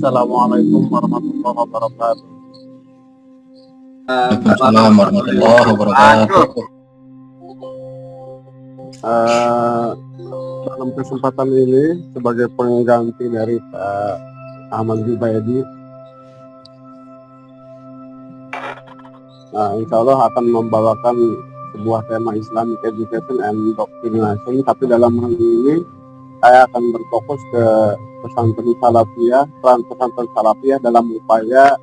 Assalamualaikum warahmatullahi wabarakatuh. Waalaikumsalam warahmatullahi wabarakatuh. Dalam kesempatan ini sebagai pengganti dari Pak Ahmad Zubaidi, insya Allah akan membawakan sebuah tema Islamic Education and Indoctrination, tapi dalam hal ini saya akan berfokus ke pesantren salafiyah, peran pesantren salafiyah dalam upaya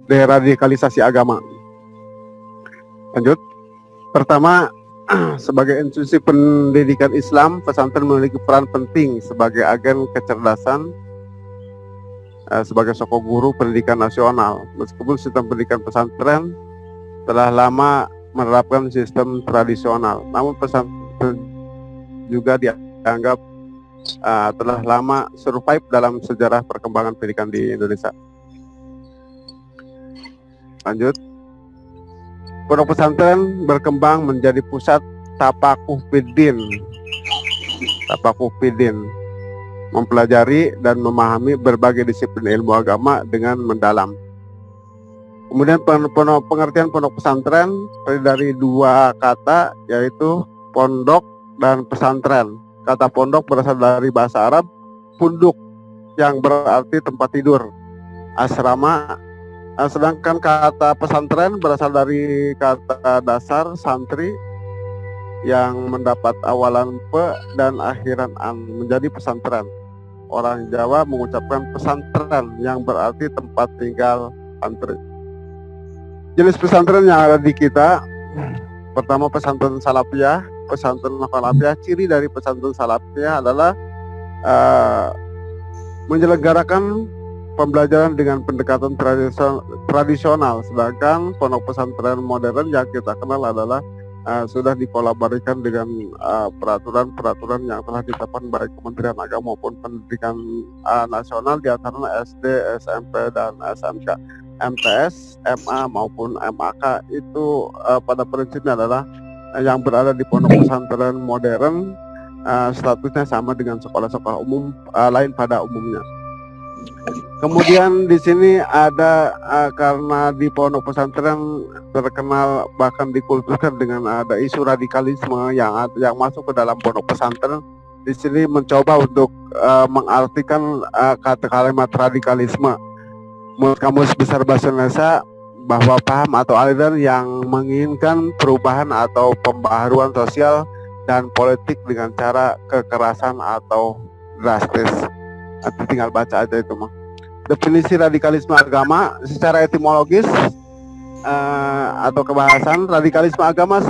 deradikalisasi agama. Lanjut. Pertama, sebagai institusi pendidikan Islam, pesantren memiliki peran penting sebagai agen kecerdasan, sebagai sokong guru pendidikan nasional. Meskipun sistem pendidikan pesantren telah lama menerapkan sistem tradisional, namun pesantren juga dianggap telah lama survive dalam sejarah perkembangan pendidikan di Indonesia. Lanjut. Pondok pesantren berkembang menjadi pusat tapakuh fiddin, mempelajari dan memahami berbagai disiplin ilmu agama dengan mendalam. Kemudian pengertian pondok pesantren dari dua kata, yaitu pondok dan pesantren. Kata pondok berasal dari bahasa Arab punduk, yang berarti tempat tidur, asrama. Sedangkan kata pesantren berasal dari kata dasar santri yang mendapat awalan pe dan akhiran an, menjadi pesantren. Orang Jawa mengucapkan pesantren yang berarti tempat tinggal santri. Jenis pesantren yang ada di kita, pertama pesantren salafiyah. Pesantren salafiyah, ciri dari pesantren salafiyah adalah menyelenggarakan pembelajaran dengan pendekatan tradisional, sedangkan pondok pesantren modern yang kita kenal adalah sudah dikolaborasikan dengan peraturan-peraturan yang telah ditetapkan baik Kementerian Agama maupun Pendidikan Nasional, di antaranya SD, SMP, dan SMK. MTS, MA maupun MAK itu pada prinsipnya adalah yang berada di pondok pesantren modern, statusnya sama dengan sekolah-sekolah umum lain pada umumnya. Kemudian di sini ada karena di pondok pesantren terkenal bahkan dikultuskan dengan ada isu radikalisme yang masuk ke dalam pondok pesantren. Di sini mencoba untuk mengartikan kata kalimat radikalisme. Menurut Kamus Besar Bahasa Indonesia, bahwa paham atau aliran yang menginginkan perubahan atau pembaharuan sosial dan politik dengan cara kekerasan atau drastis. Nanti tinggal baca aja itu mah. Definisi radikalisme agama secara etimologis atau kebahasan, radikalisme agama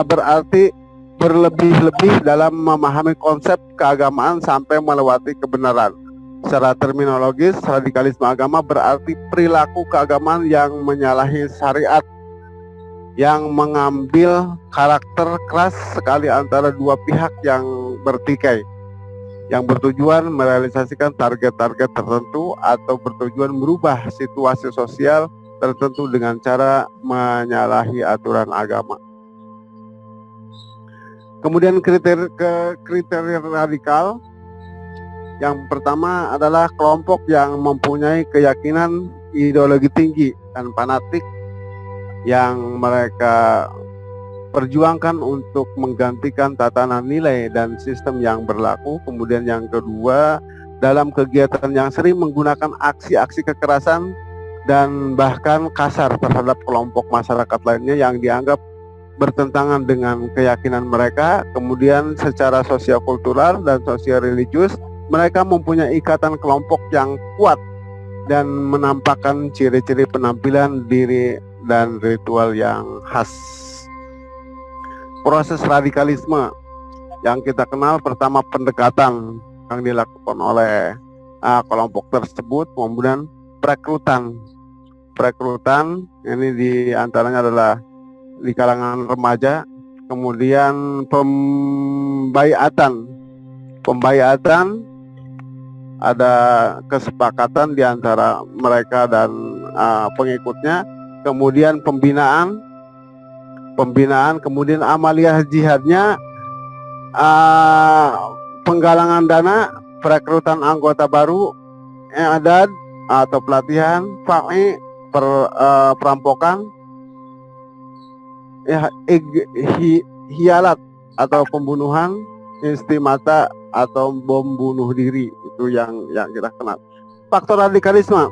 berarti berlebih-lebih dalam memahami konsep keagamaan sampai melewati kebenaran. Secara terminologis, radikalisme agama berarti perilaku keagamaan yang menyalahi syariat, yang mengambil karakter keras sekali antara dua pihak yang bertikai, yang bertujuan merealisasikan target-target tertentu atau bertujuan merubah situasi sosial tertentu dengan cara menyalahi aturan agama. Kemudian kriteria radikal, yang pertama adalah kelompok yang mempunyai keyakinan ideologi tinggi dan fanatik yang mereka perjuangkan untuk menggantikan tatanan nilai dan sistem yang berlaku. Kemudian yang kedua, dalam kegiatan yang sering menggunakan aksi-aksi kekerasan dan bahkan kasar terhadap kelompok masyarakat lainnya yang dianggap bertentangan dengan keyakinan mereka. Kemudian secara sosio-kultural dan sosio-religius, mereka mempunyai ikatan kelompok yang kuat dan menampakkan ciri-ciri penampilan diri dan ritual yang khas. Proses radikalisme yang kita kenal, pertama pendekatan yang dilakukan oleh kelompok tersebut, kemudian perekrutan ini diantaranya adalah di kalangan remaja, kemudian pembaiatan ada kesepakatan di antara mereka dan pengikutnya, kemudian pembinaan, kemudian amaliyah jihadnya penggalangan dana, perekrutan anggota baru, i'dad atau pelatihan, fa'i perampokan, hialat atau pembunuhan, istimata atau bom bunuh diri. Itu yang kita kenal. Faktor radikalisme,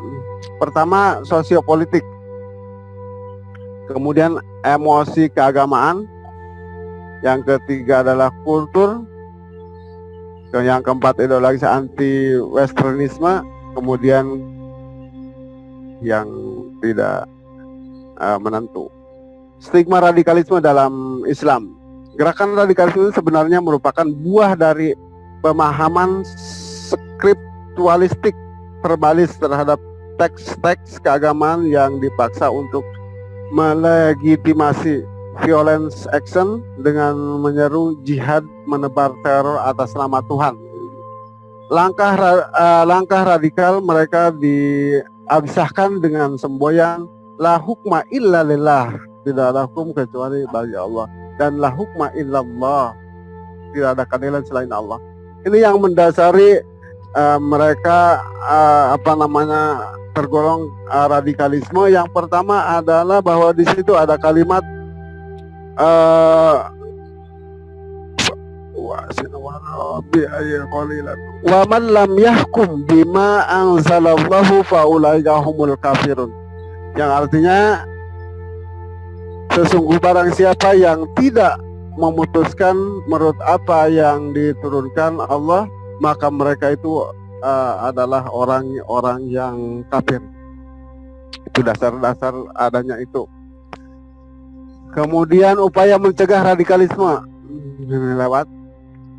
pertama sosiopolitik, kemudian emosi keagamaan, yang ketiga adalah kultur, yang keempat ideologi anti westernisme, kemudian yang tidak menentu. Stigma radikalisme dalam Islam. Gerakan radikalisme itu sebenarnya merupakan buah dari pemahaman skriptualistik verbalis terhadap teks-teks keagamaan yang dipaksa untuk melegitimasi violence action dengan menyeru jihad menebar teror atas nama Tuhan. Langkah radikal mereka diabisahkan dengan semboyan la hukma illa lillah, tidak ada hukum kecuali bagi Allah, dan la hukma illallah, tidak ada keadilan selain Allah. Ini yang mendasari mereka tergolong radikalisme. Yang pertama adalah bahwa di situ ada kalimat wa man lam yahkum bima anzalallahu faulaika humul kafirun, yang artinya sesungguh barang siapa yang tidak memutuskan menurut apa yang diturunkan Allah, maka mereka itu adalah orang-orang yang kafir. Itu dasar-dasar adanya itu. Kemudian upaya mencegah radikalisme lewat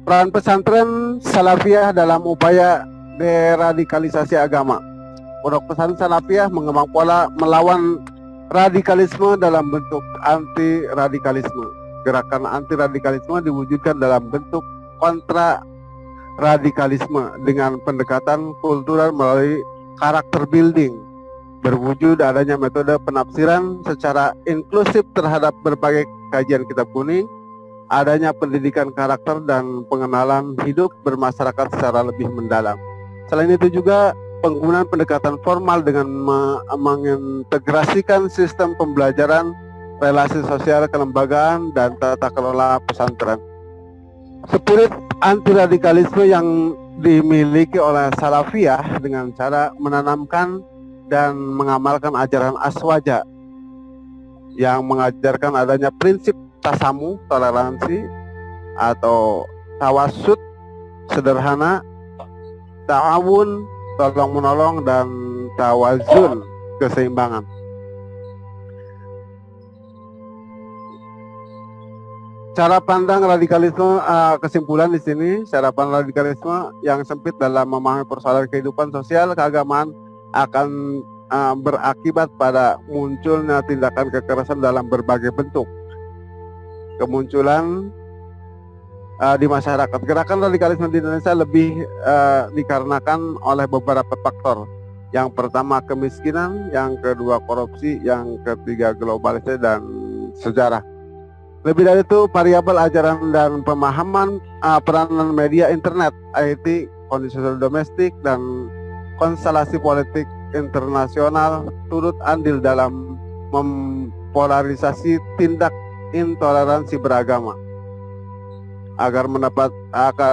peran pesantren salafiyah dalam upaya deradikalisasi agama. Pondok pesantren salafiyah mengembang pola melawan radikalisme dalam bentuk anti radikalisme. Gerakan anti radikalisme diwujudkan dalam bentuk kontra radikalisme dengan pendekatan kultural melalui karakter building. Berwujud adanya metode penafsiran secara inklusif terhadap berbagai kajian kitab kuning, adanya pendidikan karakter dan pengenalan hidup bermasyarakat secara lebih mendalam. Selain itu juga penggunaan pendekatan formal dengan mengintegrasikan sistem pembelajaran, relasi sosial kelembagaan, dan tata kelola pesantren. Spirit anti radikalisme yang dimiliki oleh salafiyah dengan cara menanamkan dan mengamalkan ajaran aswaja yang mengajarkan adanya prinsip tasamu, toleransi atau tawasud, sederhana, ta'awun, tolong menolong, dan tawazun, keseimbangan. Cara pandang radikalisme, kesimpulan di sini, cara pandang radikalisme yang sempit dalam memahami persoalan kehidupan sosial keagamaan akan berakibat pada munculnya tindakan kekerasan dalam berbagai bentuk. Kemunculan di masyarakat. Gerakan radikalisme di Indonesia lebih dikarenakan oleh beberapa faktor. Yang pertama kemiskinan, yang kedua korupsi, yang ketiga globalisasi dan sejarah. Lebih dari itu, variabel ajaran dan pemahaman peranan media internet, IT, kondisi sosial domestik, dan konstelasi politik internasional turut andil dalam mempolarisasi tindak intoleransi beragama. Agar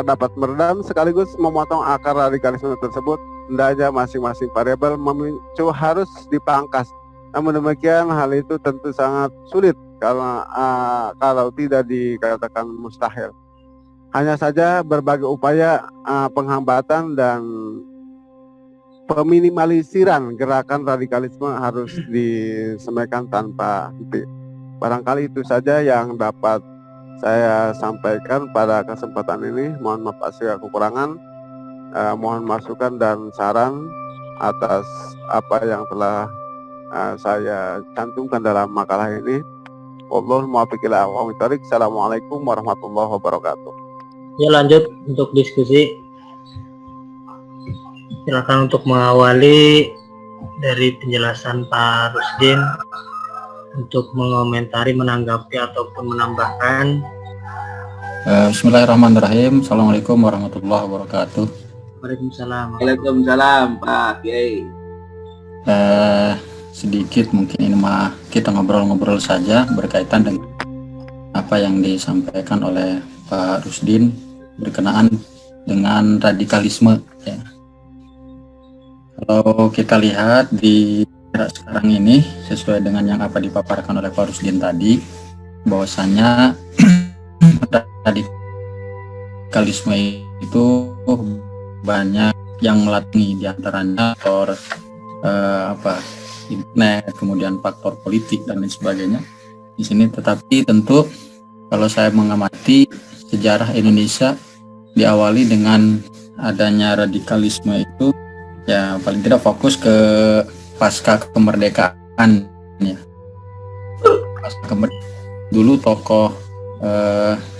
dapat meredam sekaligus memotong akar radikalisme tersebut, hendaknya masing-masing variabel memicu harus dipangkas. Namun demikian, hal itu tentu sangat sulit kalau tidak dikatakan mustahil. Hanya saja berbagai upaya penghambatan dan peminimalisan gerakan radikalisme harus disemaikan tanpa henti. Barangkali itu saja yang dapat saya sampaikan pada kesempatan ini. Mohon maaf segala kekurangan. Mohon masukan dan saran atas apa yang telah saya cantumkan dalam makalah ini. Wallahul muwaffiq ila aqwamit thoriq. Assalamualaikum warahmatullahi wabarakatuh. Ya, lanjut untuk diskusi. Silakan untuk mengawali dari penjelasan Pak Rusdin untuk mengomentari, menanggapi ataupun menambahkan Bismillahirrahmanirrahim. Assalamualaikum warahmatullahi wabarakatuh. Waalaikumsalam. Waalaikumsalam Pak Kiai. Sedikit mungkin ini mah kita ngobrol-ngobrol saja berkaitan dengan apa yang disampaikan oleh Pak Rusdin berkenaan dengan radikalisme. Ya. Kalau kita lihat di era sekarang ini sesuai dengan yang apa dipaparkan oleh Pak Rusdin tadi, bahwasanya radikalisme itu banyak yang melatih, diantaranya faktor internet, kemudian faktor politik dan lain sebagainya di sini. Tetapi tentu kalau saya mengamati sejarah Indonesia diawali dengan adanya radikalisme itu ya paling tidak fokus ke pasca kemerdekaan ya. Dulu tokoh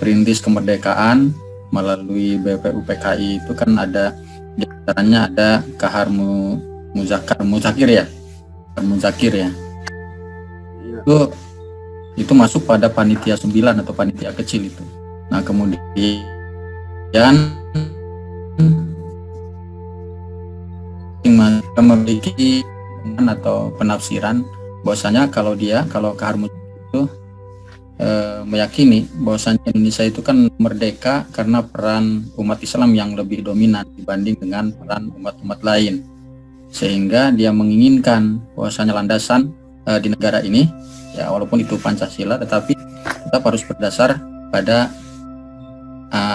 perintis kemerdekaan melalui BPUPKI itu kan ada di antaranya ada Kahar Muzakir ya. Itu masuk pada panitia 9 atau panitia kecil itu. Nah, kemudian memiliki atau penafsiran bahwasanya kalau Kahar Muzakir itu meyakini bahwasanya Indonesia itu kan merdeka karena peran umat Islam yang lebih dominan dibanding dengan peran umat-umat lain, sehingga dia menginginkan bahwasanya landasan di negara ini ya walaupun itu Pancasila tetapi tetap harus berdasar pada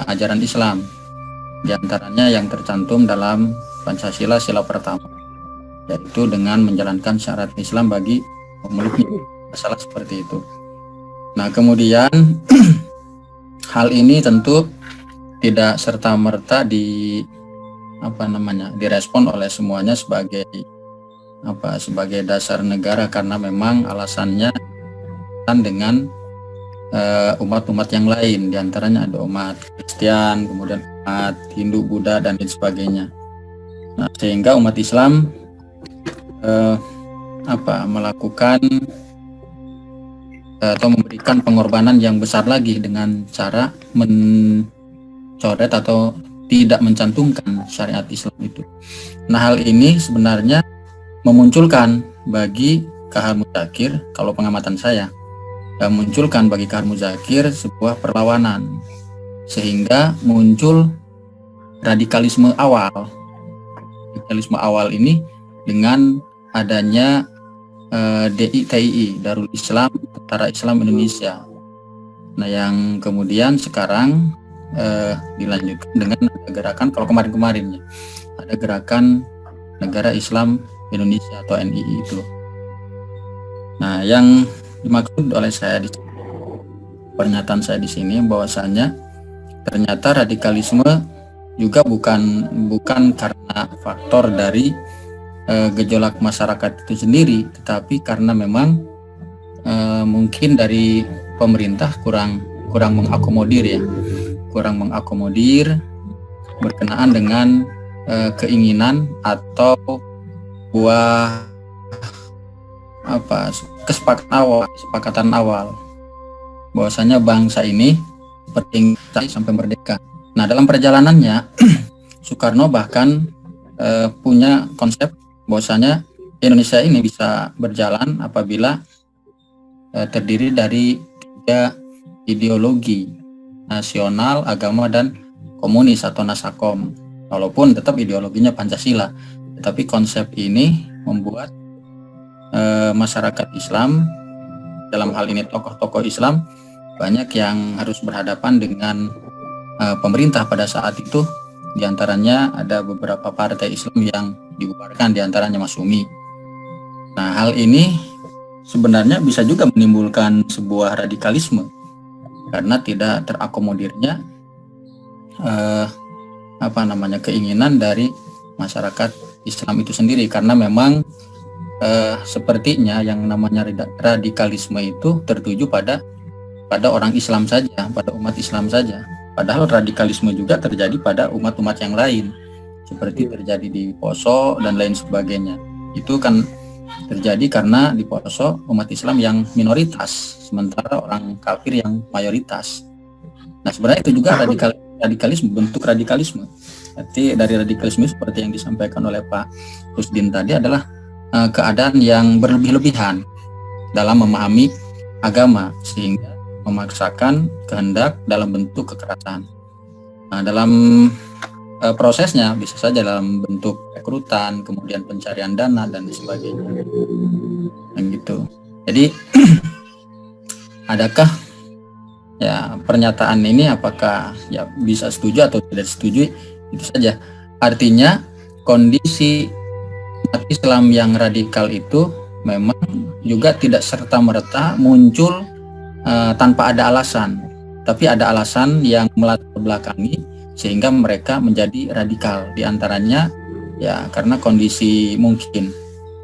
ajaran Islam, di antaranya yang tercantum dalam Pancasila sila pertama, yaitu dengan menjalankan syarat Islam bagi pemeluknya, masalah seperti itu. Nah, kemudian hal ini tentu tidak serta-merta direspon oleh semuanya sebagai dasar negara, karena memang alasannya dengan umat-umat yang lain, diantaranya ada umat Kristen, kemudian umat Hindu, Buddha dan lain sebagainya. Nah, sehingga umat Islam melakukan atau memberikan pengorbanan yang besar lagi dengan cara mencoret atau tidak mencantumkan syariat Islam itu. Nah, hal ini sebenarnya memunculkan bagi Kahar Muzakir, kalau pengamatan saya, munculkan bagi Kahar Muzakir sebuah perlawanan, sehingga muncul radikalisme awal. Radikalisme awal ini dengan adanya DITII, Darul Islam, Tentara Islam Indonesia. Nah, yang kemudian sekarang dilanjutkan dengan gerakan, kalau kemarin-kemarin ya, ada gerakan Negara Islam Indonesia atau NII itu. Nah, yang dimaksud oleh saya di pernyataan saya di sini bahwasanya ternyata radikalisme juga bukan karena faktor dari gejolak masyarakat itu sendiri, tetapi karena memang mungkin dari pemerintah kurang mengakomodir berkenaan dengan keinginan atau buah kesepakatan awal bahwasanya bangsa ini seperti sampai merdeka. Nah, dalam perjalanannya Soekarno bahkan punya konsep bahwasanya Indonesia ini bisa berjalan apabila terdiri dari 3 ideologi, nasional, agama, dan komunis atau Nasakom. Walaupun tetap ideologinya Pancasila, tetapi konsep ini membuat masyarakat Islam, dalam hal ini tokoh-tokoh Islam, banyak yang harus berhadapan dengan pemerintah pada saat itu. Di antaranya ada beberapa partai Islam yang dibubarkan, di antaranya Masyumi. Nah, hal ini sebenarnya bisa juga menimbulkan sebuah radikalisme karena tidak terakomodirnya keinginan dari masyarakat Islam itu sendiri, karena memang sepertinya yang namanya radikalisme itu tertuju pada orang Islam saja, pada umat Islam saja. Padahal radikalisme juga terjadi pada umat-umat yang lain, seperti terjadi di Poso dan lain sebagainya. Itu kan terjadi karena di Poso umat Islam yang minoritas, sementara orang kafir yang mayoritas. Nah, sebenarnya itu juga radikalisme, bentuk radikalisme. Jadi dari radikalisme seperti yang disampaikan oleh Pak Rusdin tadi adalah keadaan yang berlebih-lebihan dalam memahami agama sehingga memaksakan kehendak dalam bentuk kekerasan. Nah, dalam prosesnya bisa saja dalam bentuk rekrutan, kemudian pencarian dana dan sebagainya. Begitu. Jadi adakah ya pernyataan ini apakah ya bisa setuju atau tidak setuju, itu saja. Artinya kondisi umat Islam yang radikal itu memang juga tidak serta-merta muncul tanpa ada alasan, tapi ada alasan yang melatar belakangi sehingga mereka menjadi radikal. Di antaranya ya karena kondisi mungkin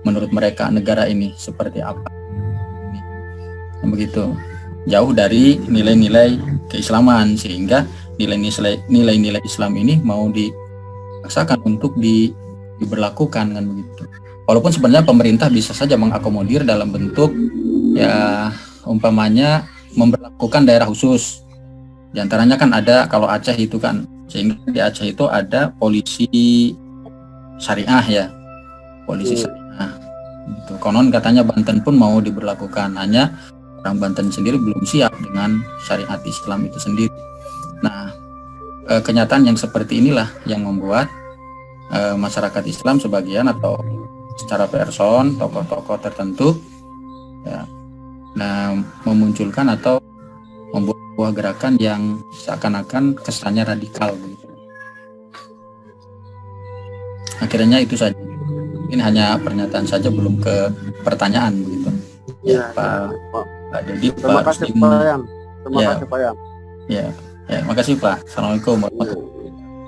menurut mereka negara ini seperti apa, begitu jauh dari nilai-nilai keislaman sehingga nilai-nilai Islam ini mau dipaksakan untuk diberlakukan kan begitu. Walaupun sebenarnya pemerintah bisa saja mengakomodir dalam bentuk ya umpamanya memberlakukan daerah khusus. Di antaranya kan ada kalau Aceh itu kan, sehingga di Aceh itu ada polisi syariah ya, polisi syariah. Gitu. Konon katanya Banten pun mau diberlakukan, hanya orang Banten sendiri belum siap dengan syariat Islam itu sendiri. Nah, kenyataan yang seperti inilah yang membuat masyarakat Islam sebagian atau secara person tokoh-tokoh tertentu ya, nah memunculkan atau membuat sebuah gerakan yang seakan-akan kesannya radikal begitu. Akhirnya itu saja. Ini hanya pernyataan saja, belum ke pertanyaan begitu. Ya, Pak Dedi, Terima Pak kasih Rusdin. Pak Yan. Terima Ya. kasih Pak Yan. Ya, makasih Pak. Assalamualaikum warahmatullahi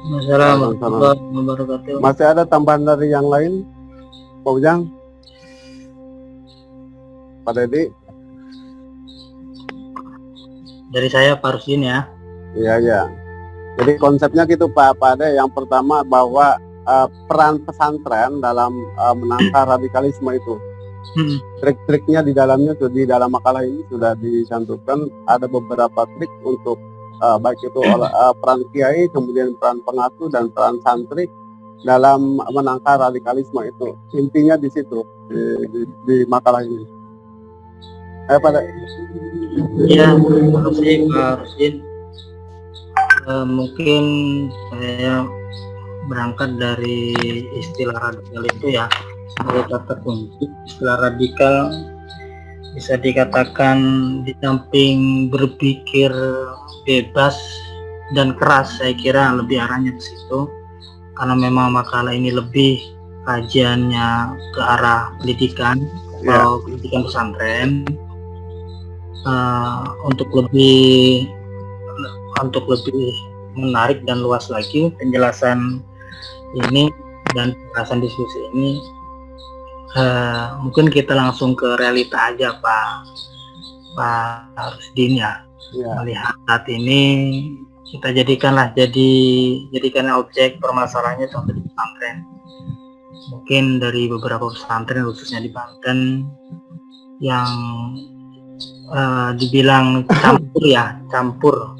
Assalamualaikum warahmatullahi wabarakatuh. Masih ada tambahan dari yang lain? Pak Ujang? Pak Dedi? Dari saya Pak Rusdin ya. Iya. Jadi konsepnya gitu Pak Ade. Yang pertama bahwa peran pesantren dalam menangkal radikalisme itu. Trik-triknya di dalamnya, di dalam makalah ini sudah dicantumkan. Ada beberapa trik untuk baik itu peran kiai, kemudian peran pengasuh dan peran santri dalam menangkal radikalisme itu. Intinya di situ di makalah ini. Pada Ya, terima kasih Pak Rusdin. Mungkin saya berangkat dari istilah radikal itu ya, sebagai kata kunci. Istilah radikal bisa dikatakan di samping berpikir bebas dan keras, saya kira lebih arahnya ke situ, karena memang makalah ini lebih kajiannya ke arah pendidikan atau pendidikan pesantren. Untuk lebih menarik dan luas lagi penjelasan ini dan pembahasan diskusi ini, mungkin kita langsung ke realita aja Pak Rusdin ya. Melihat saat ini kita jadikan objek permasalahannya contoh di pesantren. Mungkin dari beberapa pesantren khususnya di Banten yang dibilang campur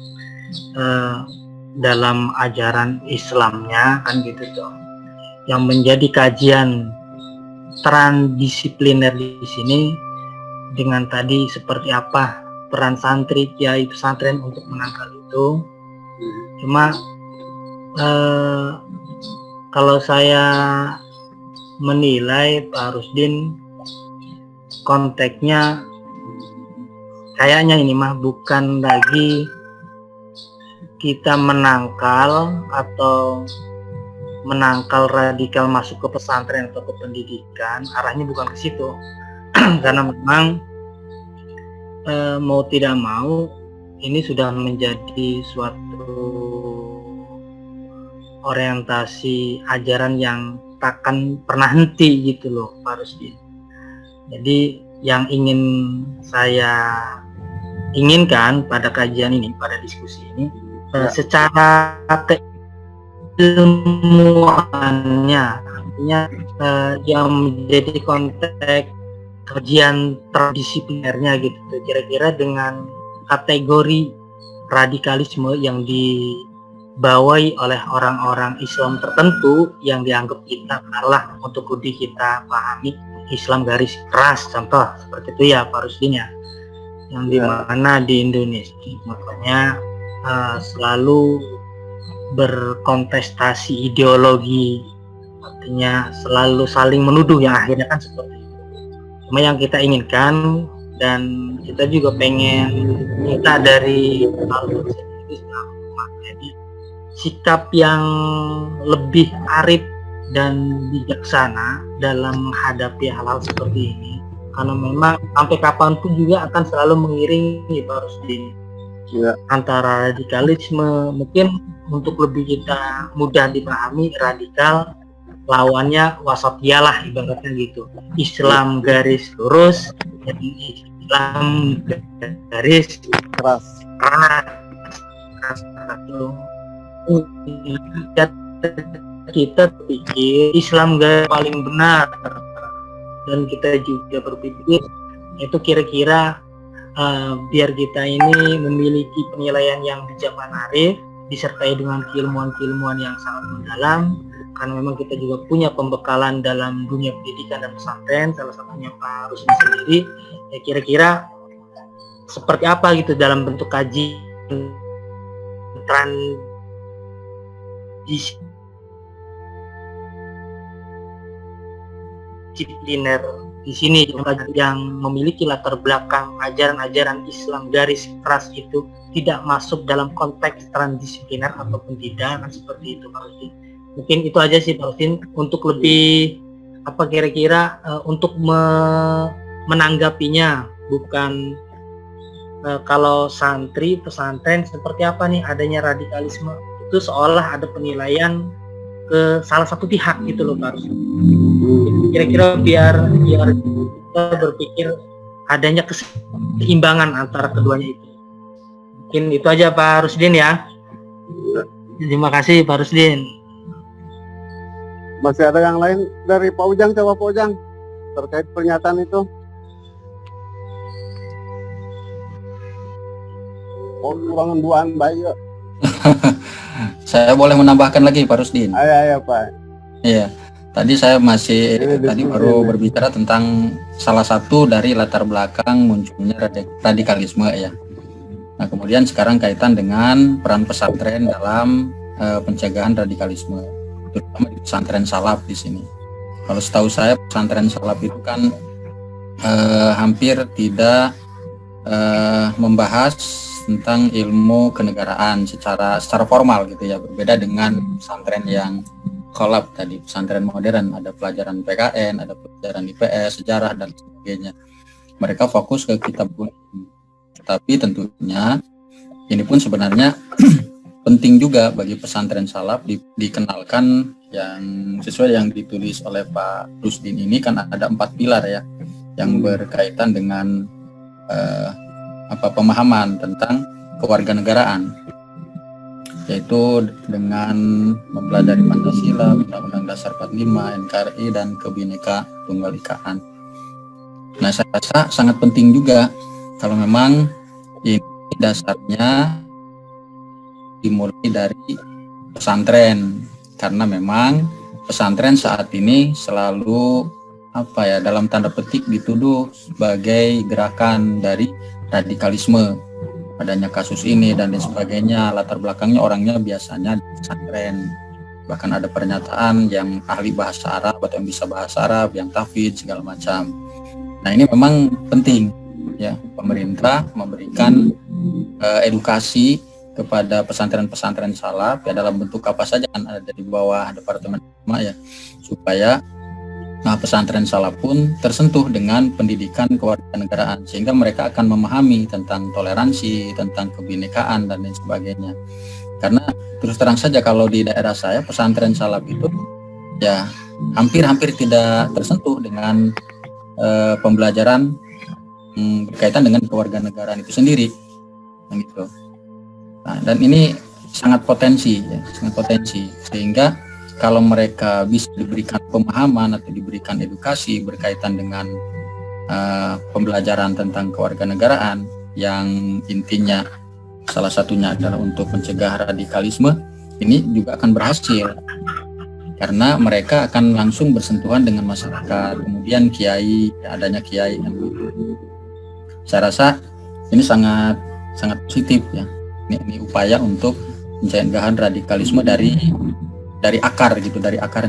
dalam ajaran Islamnya kan gitu tuh. Yang menjadi kajian transdisipliner di sini dengan tadi seperti apa peran santri, kiai, pesantren untuk menangkal itu. Cuma kalau saya menilai Pak Rusdin, konteksnya kayaknya ini mah bukan lagi kita menangkal radikal masuk ke pesantren atau ke pendidikan, arahnya bukan ke situ. Karena memang mau tidak mau ini sudah menjadi suatu orientasi ajaran yang takkan pernah henti gitu loh Pak Rusdin. Jadi yang ingin saya inginkan pada kajian ini, pada diskusi ini, secara keilmuannya, artinya yang menjadi konteks kajian transdisiplinernya gitu, kira-kira dengan kategori radikalisme yang dibawahi oleh orang-orang Islam tertentu yang dianggap kita adalah untuk lebih kita pahami Islam garis keras, contoh seperti itu ya Pak Rusdin ya, yang dimana di Indonesia makanya selalu berkontestasi ideologi, artinya selalu saling menuduh yang akhirnya kan seperti itu. Cuma yang kita inginkan dan kita juga pengen minta dari Islam, jadi sikap yang lebih arif dan bijaksana dalam menghadapi hal-hal seperti ini, karena memang sampai kapanpun juga akan selalu mengiringi Pak Rusdin antara radikalisme. Mungkin untuk lebih kita mudah dipahami, radikal lawannya wasatiyalah ibaratnya gitu, Islam garis lurus dan Islam garis keras. Kita pikir Islam garis paling benar, dan kita juga berpikir itu kira-kira biar kita ini memiliki penilaian yang bijak dan arif disertai dengan keilmuan-keilmuan yang sangat mendalam, karena memang kita juga punya pembekalan dalam dunia pendidikan dan pesantren, salah satunya Pak Rusdi sendiri. Ya kira-kira seperti apa gitu dalam bentuk kaji transdisipliner di sini yang memiliki latar belakang ajaran-ajaran Islam garis keras itu tidak masuk dalam konteks transdisipliner ataupun tidak, kan seperti itu Pak Rusdin. Mungkin itu aja sih Pak Rusdin, untuk lebih apa kira-kira untuk menanggapinya, bukan kalau santri pesantren seperti apa nih adanya radikalisme itu seolah ada penilaian ke salah satu pihak gitu loh Pak Rusdin. Kira-kira biar kita berpikir adanya keseimbangan antara keduanya itu. Mungkin itu aja Pak Rusdin ya. Terima kasih Pak Rusdin. Masih ada yang lain dari Pak Ujang? Coba Pak Ujang terkait pernyataan itu. Ruangan duaan baik. Saya boleh menambahkan lagi Pak Rusdin? Ayo Pak. Iya. Tadi saya masih baru berbicara tentang salah satu dari latar belakang munculnya radikalisme ya. Nah, kemudian sekarang kaitan dengan peran pesantren dalam pencegahan radikalisme, terutama di pesantren salaf di sini. Kalau setahu saya pesantren salaf itu kan hampir tidak membahas tentang ilmu kenegaraan secara formal gitu ya, berbeda dengan pesantren yang kolab tadi, pesantren modern, ada pelajaran PKN, ada pelajaran IPS, sejarah dan sebagainya. Mereka fokus ke kitab kuning. Tapi tentunya ini pun sebenarnya penting juga bagi pesantren salaf dikenalkan yang sesuai yang ditulis oleh Pak Rusdin ini, kan ada 4 pilar ya yang berkaitan dengan pemahaman tentang kewarganegaraan, yaitu dengan mempelajari Pancasila, Undang-Undang Dasar 45, NKRI, dan Kebhinneka Tunggal Ikaan. Nah, saya rasa sangat penting juga kalau memang ini dasarnya dimulai dari pesantren, karena memang pesantren saat ini selalu dalam tanda petik dituduh sebagai gerakan dari radikalisme. Adanya kasus ini dan lain sebagainya, latar belakangnya orangnya biasanya di pesantren. Bahkan ada pernyataan yang ahli bahasa Arab atau yang bisa bahasa Arab, yang tahfidz segala macam. Nah, ini memang penting ya, pemerintah memberikan edukasi kepada pesantren-pesantren salaf ya, dalam bentuk apa saja, kan ada di bawah Departemen Agama ya, supaya pesantren salaf pun tersentuh dengan pendidikan kewarganegaraan, sehingga mereka akan memahami tentang toleransi, tentang kebinekaan dan lain sebagainya. Karena terus terang saja kalau di daerah saya pesantren salaf itu ya hampir tidak tersentuh dengan pembelajaran berkaitan dengan kewarganegaraan itu sendiri, gitu. Nah, dan ini sangat potensi sehingga kalau mereka bisa diberikan pemahaman atau diberikan edukasi berkaitan dengan pembelajaran tentang kewarganegaraan yang intinya salah satunya adalah untuk mencegah radikalisme, ini juga akan berhasil karena mereka akan langsung bersentuhan dengan masyarakat, kemudian kiai, adanya kiai kan gitu. Saya rasa ini sangat positif ya. Ini upaya untuk pencegahan radikalisme dari akar gitu, dari akar,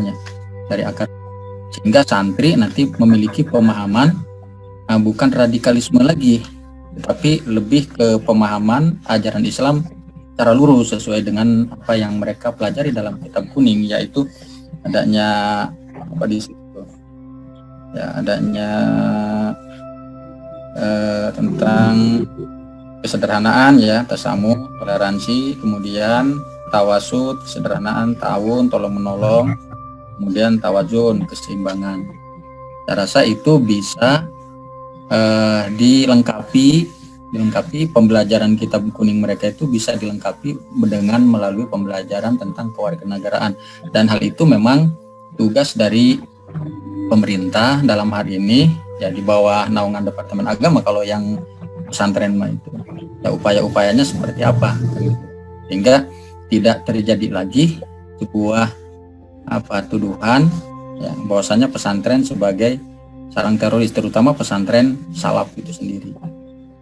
sehingga santri nanti memiliki pemahaman bukan radikalisme lagi, tapi lebih ke pemahaman ajaran Islam secara lurus sesuai dengan apa yang mereka pelajari dalam kitab kuning, yaitu adanya apa di situ ya, adanya tentang kesederhanaan ya, tasamuh, toleransi, kemudian tawasud, kesederhanaan, ta'awun, tolong menolong, kemudian tawazun, keseimbangan. Saya rasa itu bisa dilengkapi pembelajaran kitab kuning mereka, itu bisa dilengkapi dengan melalui pembelajaran tentang kewarganegaraan, dan hal itu memang tugas dari pemerintah dalam hal ini ya, di bawah naungan Departemen Agama kalau yang pesantren itu ya, upaya-upayanya seperti apa sehingga tidak terjadi lagi sebuah tuduhan ya, bahwasanya pesantren sebagai sarang teroris, terutama pesantren salaf itu sendiri.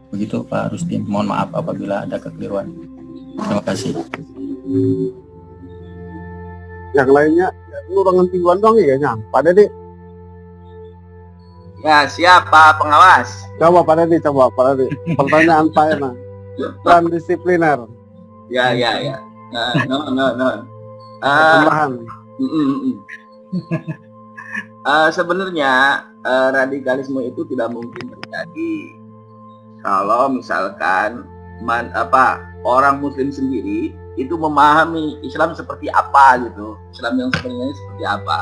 Begitu Pak Rusdin, mohon maaf apabila ada kekeliruan. Terima kasih. Yang lainnya lu dengan tingguan dong ya, Pak Dede. Ya, siapa pengawas? Coba Pak Dede. Pertanyaan Pak Ena. Peran disipliner. Ya. No. Tambahan. Sebenarnya radikalisme itu tidak mungkin terjadi kalau misalkan orang Muslim sendiri itu memahami Islam seperti apa gitu, Islam yang sebenarnya seperti apa.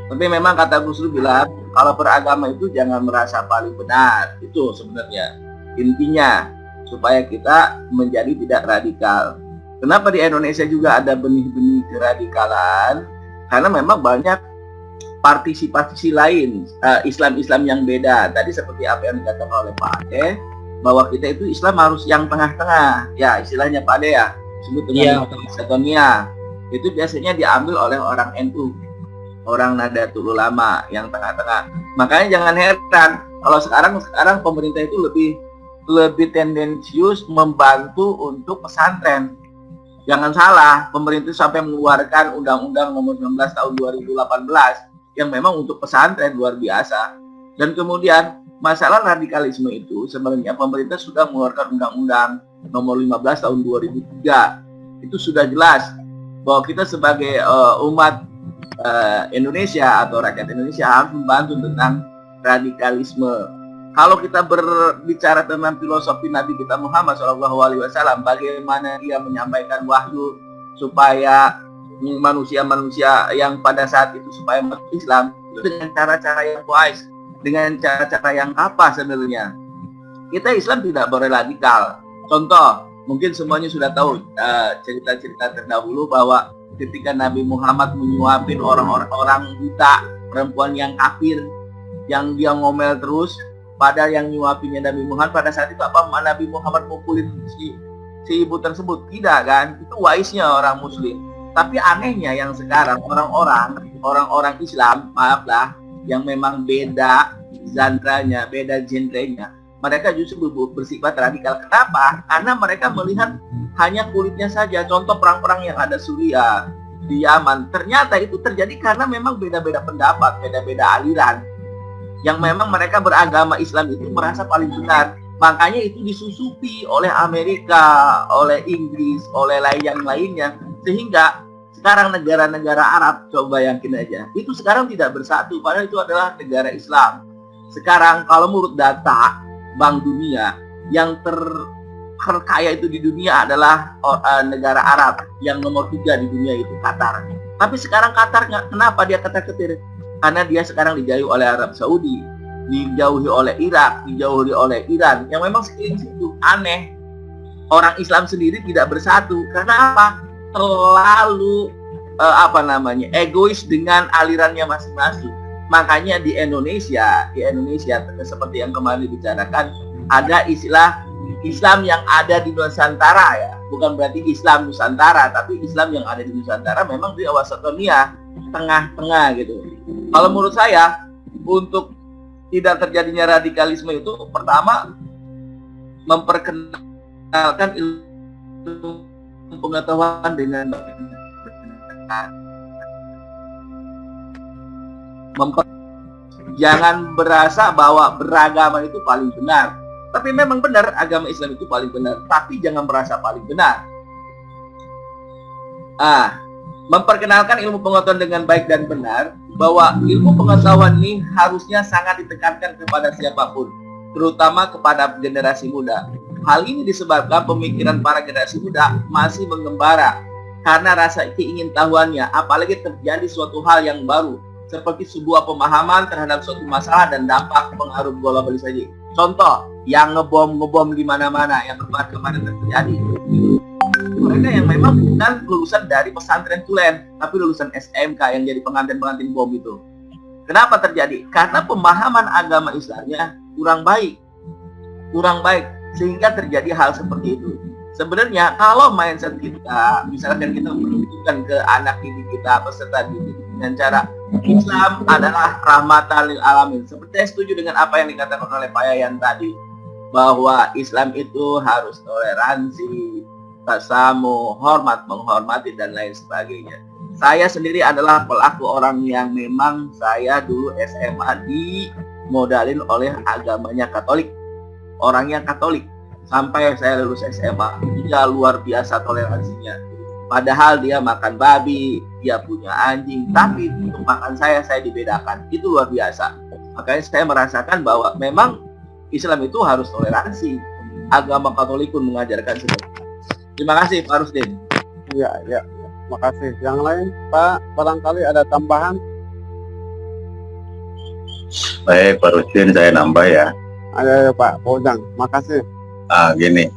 Tapi memang kata Gus Dur bilang, kalau beragama itu jangan merasa paling benar. Itu sebenarnya intinya, supaya kita menjadi tidak radikal. Kenapa di Indonesia juga ada benih-benih keradikalan? Karena memang banyak partisipasi lain, Islam-Islam yang beda. Tadi seperti apa yang dikatakan oleh Pak Ade, bahwa kita itu Islam harus yang tengah-tengah. Ya, istilahnya Pak Ade ya, sebut dengan setonia. Itu biasanya diambil oleh orang NU, orang Nahdlatul Ulama yang tengah-tengah. Makanya jangan heran kalau sekarang pemerintah itu lebih tendensius membantu untuk pesantren. Jangan salah, pemerintah sampai mengeluarkan Undang-Undang Nomor 19 Tahun 2018 yang memang untuk pesantren luar biasa. Dan kemudian masalah radikalisme itu sebenarnya pemerintah sudah mengeluarkan Undang-Undang Nomor 15 Tahun 2003. Itu sudah jelas bahwa kita sebagai umat Indonesia atau rakyat Indonesia harus membantu tentang radikalisme. Kalau kita berbicara tentang filosofi Nabi kita Muhammad SAW, bagaimana dia menyampaikan wahyu supaya manusia-manusia yang pada saat itu supaya masuk Islam, itu dengan cara-cara yang wise, dengan cara-cara yang apa sebenarnya. Kita Islam tidak boleh radikal. Contoh, mungkin semuanya sudah tahu cerita-cerita terdahulu bahwa ketika Nabi Muhammad menyuapin orang-orang buta, perempuan yang kafir, yang dia ngomel terus, pada yang nyuapinnya Nabi Muhammad, pada saat itu apa Nabi Muhammad mukulin si ibu tersebut? Tidak kan? Itu wise-nya orang Muslim. Tapi anehnya yang sekarang orang-orang Islam, maaflah, yang memang beda zandranya, beda genrenya, mereka justru bersifat radikal. Kenapa? Karena mereka melihat hanya kulitnya saja. Contoh perang-perang yang ada Suriah, di Yaman, ternyata itu terjadi karena memang beda-beda pendapat, beda-beda aliran. Yang memang mereka beragama Islam itu merasa paling benar. Makanya itu disusupi oleh Amerika, oleh Inggris, oleh yang lainnya. Sehingga sekarang negara-negara Arab, coba bayangin aja, itu sekarang tidak bersatu, padahal itu adalah negara Islam. Sekarang kalau menurut data Bank Dunia, yang terkaya itu di dunia adalah negara Arab. Yang nomor 3 di dunia itu Qatar. Tapi sekarang Qatar, kenapa dia ketar-ketir? Karena dia sekarang dijauhi oleh Arab Saudi, dijauhi oleh Irak, dijauhi oleh Iran, yang memang sekeliling situ. Aneh, orang Islam sendiri tidak bersatu. Karena apa? Terlalu egois dengan alirannya masing-masing. Makanya di Indonesia seperti yang kemarin dibicarakan, ada istilah Islam yang ada di Nusantara ya, bukan berarti Islam Nusantara, tapi Islam yang ada di Nusantara memang di wasatonia, tengah-tengah gitu. Kalau menurut saya, untuk tidak terjadinya radikalisme itu, pertama memperkenalkan ilmu pengetahuan dengan jangan berasa bahwa beragama itu paling benar. Tapi memang benar agama Islam itu paling benar, tapi jangan merasa paling benar. Memperkenalkan ilmu pengetahuan dengan baik dan benar, bahwa ilmu pengetahuan ini harusnya sangat ditekankan kepada siapapun, terutama kepada generasi muda. Hal ini disebabkan pemikiran para generasi muda masih mengembara karena rasa keingintahuannya, apalagi terjadi suatu hal yang baru, seperti sebuah pemahaman terhadap suatu masalah dan dampak pengaruh globalisasi. Contoh, yang ngebom di mana-mana, yang kemarin terjadi. Mereka yang memang bukan lulusan dari pesantren tulen, tapi lulusan SMK yang jadi pengantin bom itu. Kenapa terjadi? Karena pemahaman agama Islamnya kurang baik, sehingga terjadi hal seperti itu. Sebenarnya kalau mindset kita, misalkan kita menunjukkan ke anak didik kita, peserta didik, dengan cara Islam adalah rahmatan lil alamin. Seperti saya setuju dengan apa yang dikatakan oleh Pak Yayan tadi, bahwa Islam itu harus toleransi, tasamu, menghormati dan lain sebagainya. Saya sendiri adalah pelaku orang yang memang saya dulu SMA dimodalin oleh agamanya Katolik, orangnya Katolik. Sampai saya lulus SMA, dia luar biasa toleransinya. Padahal dia makan babi, dia punya anjing, tapi untuk makan saya dibedakan. Itu luar biasa. Makanya saya merasakan bahwa memang Islam itu harus toleransi. Agama Katolik pun mengajarkan seperti itu. Terima kasih Pak Rusdin. Ya, makasih. Yang lain Pak, barangkali ada tambahan? Baik Pak Rusdin, saya nambah ya. Ada Pak Bojang, makasih. Gini,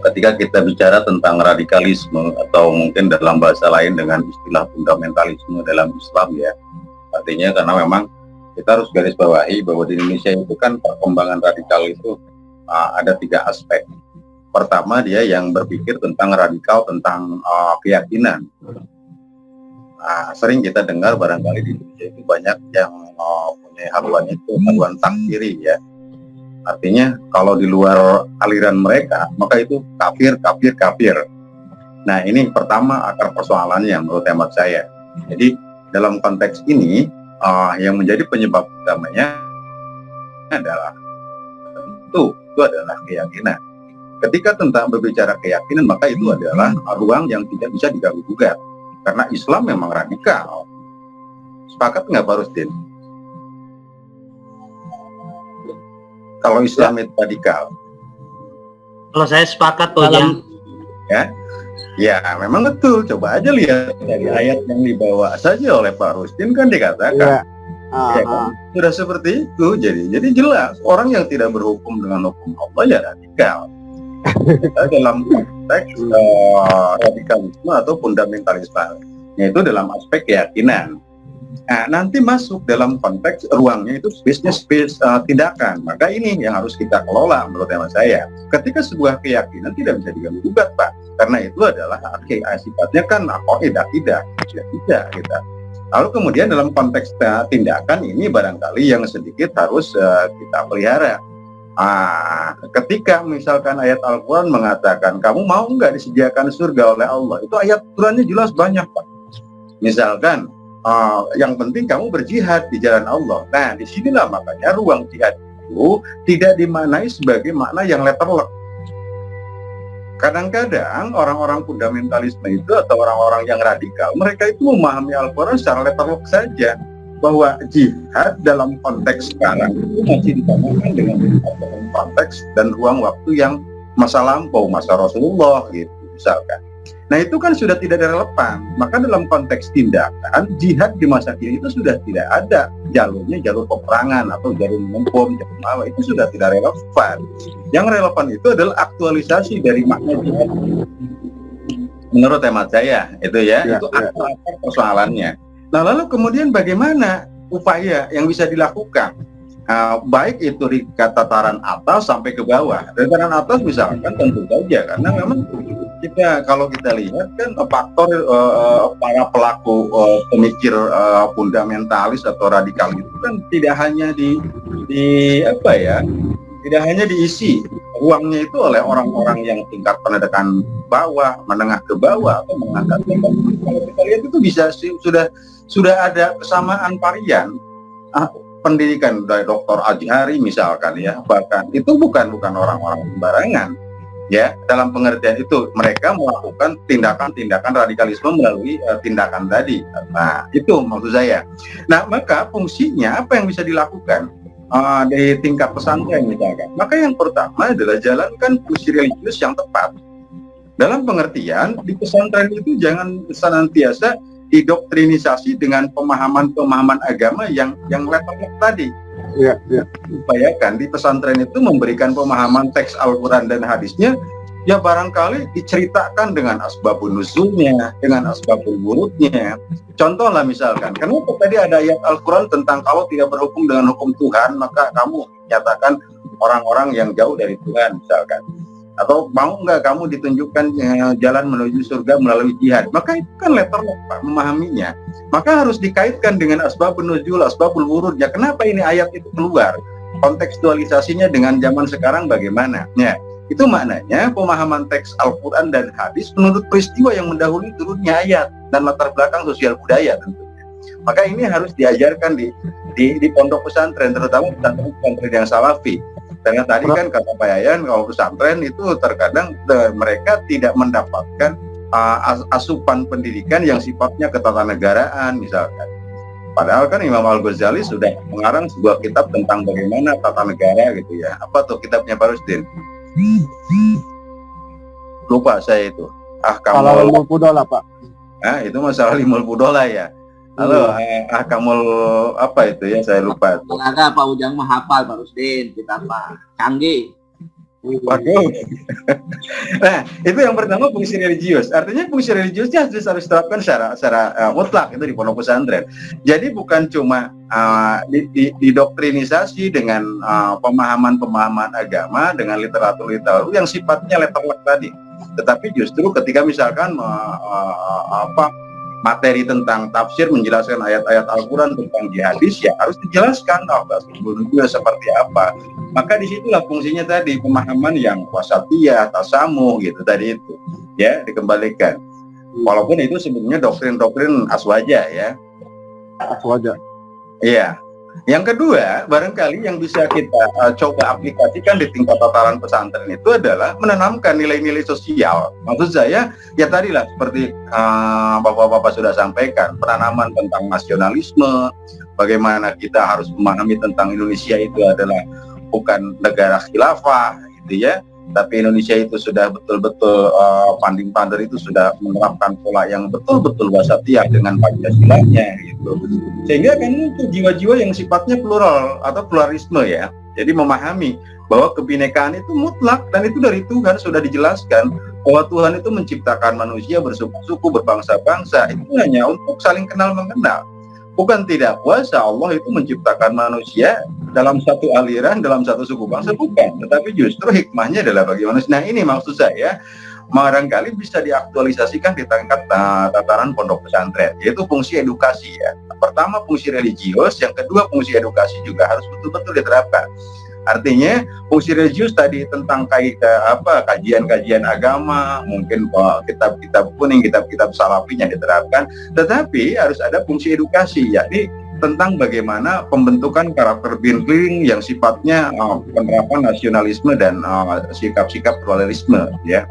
ketika kita bicara tentang radikalisme atau mungkin dalam bahasa lain dengan istilah fundamentalisme dalam Islam ya, artinya karena memang kita harus garis bawahi bahwa di Indonesia itu kan perkembangan radikal itu ada 3 aspek. Pertama, dia yang berpikir tentang radikal tentang keyakinan. Sering kita dengar barangkali di Indonesia itu banyak yang punya haluan itu, haluan takfiri ya. Artinya kalau di luar aliran mereka, maka itu kafir. Nah ini pertama akar persoalannya menurut hemat saya. Jadi dalam konteks ini, yang menjadi penyebab utamanya adalah itu adalah keyakinan. Ketika tentang berbicara keyakinan, maka itu adalah ruang yang tidak bisa diganggu-gugat. Karena Islam memang radikal. Sepakat nggak Pak Rusdin? Kalau Islam itu radikal. Kalau saya sepakat Pak Ujang. Ya, memang betul. Coba aja lihat dari ayat yang dibawa saja oleh Pak Rusdin kan dikatakan. Kan? Sudah seperti itu. Jadi jelas orang yang tidak berhukum dengan hukum Allah ya radikal. Dalam konteks radikalisme atau fundamentalisme, yaitu dalam aspek keyakinan. Nanti masuk dalam konteks ruangnya itu space tindakan. Maka ini yang harus kita kelola menurut hemat saya. Ketika sebuah keyakinan tidak bisa diganggu-gugat Pak, karena itu adalah sifatnya kan tidak kita. Lalu kemudian dalam konteks tindakan ini barangkali yang sedikit harus kita pelihara. Ketika misalkan ayat Al-Quran mengatakan kamu mau nggak disediakan surga oleh Allah, itu ayat Qurannya jelas banyak Pak. Misalkan yang penting kamu berjihad di jalan Allah. Nah disinilah makanya ruang jihad itu tidak dimaknai sebagai makna yang letterlock. Kadang-kadang orang-orang fundamentalisme itu atau orang-orang yang radikal, mereka itu memahami Al-Quran secara letterlock saja, bahwa jihad dalam konteks sekarang itu masih ditamakan dengan konteks dan ruang waktu yang masa lampau, masa Rasulullah gitu misalkan. Nah itu kan sudah tidak relevan. Maka dalam konteks tindakan, jihad di masa kini itu sudah tidak ada jalurnya, jalur peperangan atau jalur membom, jalur apa, itu sudah tidak relevan. Yang relevan itu adalah aktualisasi dari makna jihad. Menurut hemat saya itu itu akar persoalannya. Nah lalu kemudian bagaimana upaya yang bisa dilakukan? baik itu di tataran atas sampai ke bawah. Tataran atas misalkan tentu saja, karena memang kalau kita lihat kan faktor para pelaku pemikir fundamentalis atau radikal itu kan tidak hanya tidak hanya diisi ruangnya itu oleh orang-orang yang tingkat pendidikan bawah, menengah ke bawah atau menengah ke bawah. Kalau kita lihat itu bisa sudah ada kesamaan varian pendidikan dari Dr. Azhari misalkan ya, bahkan itu bukan orang-orang sembarangan ya, dalam pengertian itu mereka melakukan tindakan-tindakan radikalisme melalui tindakan tadi. Nah itu maksud saya. Nah maka fungsinya apa yang bisa dilakukan di tingkat pesantren misalkan? Maka yang pertama adalah jalankan fungsi religius yang tepat. Dalam pengertian di pesantren itu jangan senantiasa didoktrinisasi dengan pemahaman-pemahaman agama yang letter tadi. Ya. Upayakan di pesantren itu memberikan pemahaman teks Al-Quran dan hadisnya, ya barangkali diceritakan dengan asbabun nuzulnya, dengan asbabul wurudnya. Contoh lah misalkan, kenapa tadi ada ayat Al-Quran tentang kalau tidak berhukum dengan hukum Tuhan, maka kamu nyatakan orang-orang yang jauh dari Tuhan misalkan. Atau mau nggak kamu ditunjukkan jalan menuju surga melalui jihad, maka itu kan letter Pak memahaminya. Maka harus dikaitkan dengan asbabun nuzul, asbabul wurudnya. Kenapa ini ayat itu keluar? Kontekstualisasinya dengan zaman sekarang bagaimana? Ya, itu maknanya pemahaman teks Al-Quran dan hadis menurut peristiwa yang mendahului turunnya ayat dan latar belakang sosial budaya tentunya. Maka ini harus diajarkan di pondok pesantren, terutama pesantren yang salafi. Karena tadi kan kata Pak Yayan, kalau pesantren itu terkadang mereka tidak mendapatkan asupan pendidikan yang sifatnya ketatanegaraan misalkan. Padahal kan Imam Al-Ghazali sudah mengarang sebuah kitab tentang bagaimana tata negara gitu ya. Apa tuh kitabnya Pak Rusdin? Lupa saya itu. Limul Fudola Pak. Itu masalah Limul Fudola ya. Halo, Kamul apa itu ya, saya lupa. Ada Pak Ujang menghafal Pak Rusdin, kita Pak canggih. Waduh. Nah, itu yang pertama fungsi religius. Artinya fungsi religiusnya harus diterapkan secara mutlak itu di pondok pesantren. Jadi bukan cuma didoktrinisasi dengan pemahaman-pemahaman agama dengan literatur yang sifatnya letterlek tadi. Tetapi justru ketika misalkan materi tentang tafsir menjelaskan ayat-ayat Al-Quran tentang jihadis, ya harus dijelaskan sebelumnya seperti apa. Maka disitulah fungsinya tadi pemahaman yang wasatiyah, tasamuh gitu tadi itu ya dikembalikan. Walaupun itu sebenarnya doktrin-doktrin aswaja ya. Aswaja. Iya. Yang kedua, barangkali yang bisa kita coba aplikasikan di tingkat tataran pesantren itu adalah menanamkan nilai-nilai sosial. Maksud saya, ya tadilah seperti Bapak-Bapak sudah sampaikan, penanaman tentang nasionalisme, bagaimana kita harus memahami tentang Indonesia itu adalah bukan negara khilafah, gitu ya. Tapi Indonesia itu sudah betul-betul panding-pandar itu sudah menerapkan pola yang betul-betul wasatiyah dengan Pancasilanya gitu. Sehingga kan itu jiwa-jiwa yang sifatnya plural atau pluralisme ya. Jadi memahami bahwa kebinekaan itu mutlak dan itu dari Tuhan sudah dijelaskan bahwa Tuhan itu menciptakan manusia bersuku-suku, berbangsa-bangsa. Itu hanya untuk saling kenal mengenal. Bukan tidak puasa, Allah itu menciptakan manusia dalam satu aliran, dalam satu suku bangsa, bukan. Tetapi justru hikmahnya adalah bagi manusia. Nah ini maksud saya, barangkali bisa diaktualisasikan di tingkat tataran pondok pesantren, yaitu fungsi edukasi ya. Pertama fungsi religius, yang kedua fungsi edukasi juga harus betul-betul diterapkan. Artinya fungsi religius tadi tentang kajian-kajian agama, mungkin kitab-kitab kuning, kitab-kitab salafinya diterapkan, tetapi harus ada fungsi edukasi, yakni tentang bagaimana pembentukan karakter bintling yang sifatnya penerapan nasionalisme dan sikap-sikap pluralisme ya.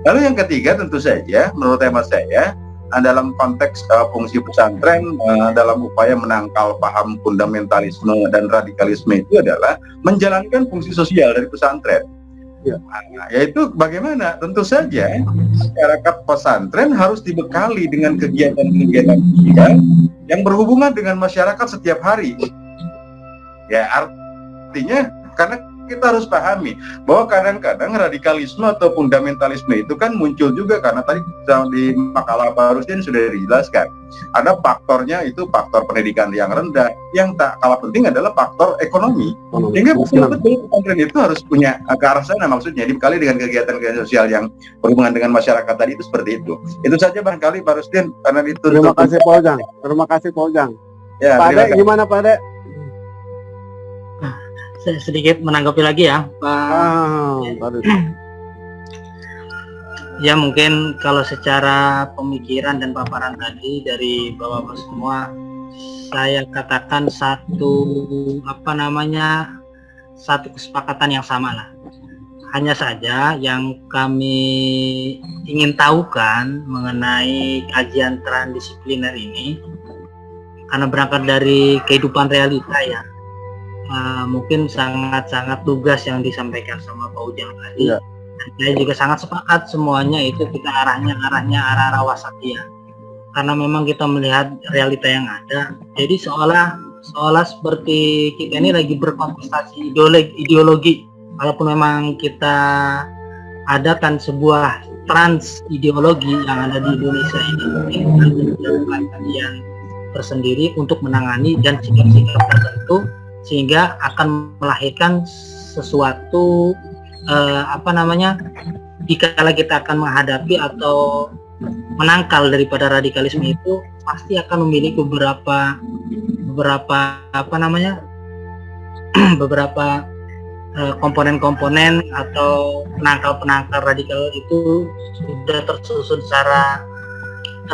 Lalu yang ketiga tentu saja menurut hemat saya dalam konteks fungsi pesantren dalam upaya menangkal paham fundamentalisme dan radikalisme itu adalah menjalankan fungsi sosial dari pesantren. Ya. Yaitu bagaimana? Tentu saja masyarakat pesantren harus dibekali dengan kegiatan-kegiatan sosial yang berhubungan dengan masyarakat setiap hari. Ya artinya karena kita harus pahami bahwa kadang-kadang radikalisme atau fundamentalisme itu kan muncul juga karena tadi di makalah Pak Rusdin sudah dijelaskan. Ada faktornya itu faktor pendidikan yang rendah, yang tak kalah penting adalah faktor ekonomi. Sehingga betul-betul pesantren itu harus punya ke arah sana, maksudnya dibekali dengan kegiatan-kegiatan sosial yang berhubungan dengan masyarakat tadi itu seperti itu. Itu saja barangkali Pak Rusdin karena itu. Terima kasih Pak Ujang. Terima kasih Pak Ujang. Ya, Pak Ade, gimana Pak Ade? Saya sedikit menanggapi lagi ya, Pak. Ya mungkin kalau secara pemikiran dan paparan tadi dari Bapak-Bapak semua, saya katakan satu kesepakatan yang sama lah. Hanya saja yang kami ingin tahukan mengenai kajian transdisipliner ini, karena berangkat dari kehidupan realita ya, mungkin sangat-sangat tugas yang disampaikan sama Pak Ujang tadi. Ya. Dan saya juga sangat sepakat semuanya itu kita arah arah wasatiyah. Karena memang kita melihat realita yang ada. Jadi seolah seperti kita ini lagi berkontestasi ideologi. Walaupun memang kita adakan sebuah trans ideologi yang ada di Indonesia ini, mungkin ada kajian tersendiri untuk menangani dan sikap-sikap tertentu sehingga akan melahirkan sesuatu dikala kita akan menghadapi atau menangkal daripada radikalisme itu pasti akan memiliki beberapa komponen-komponen atau penangkal radikal itu sudah tersusun secara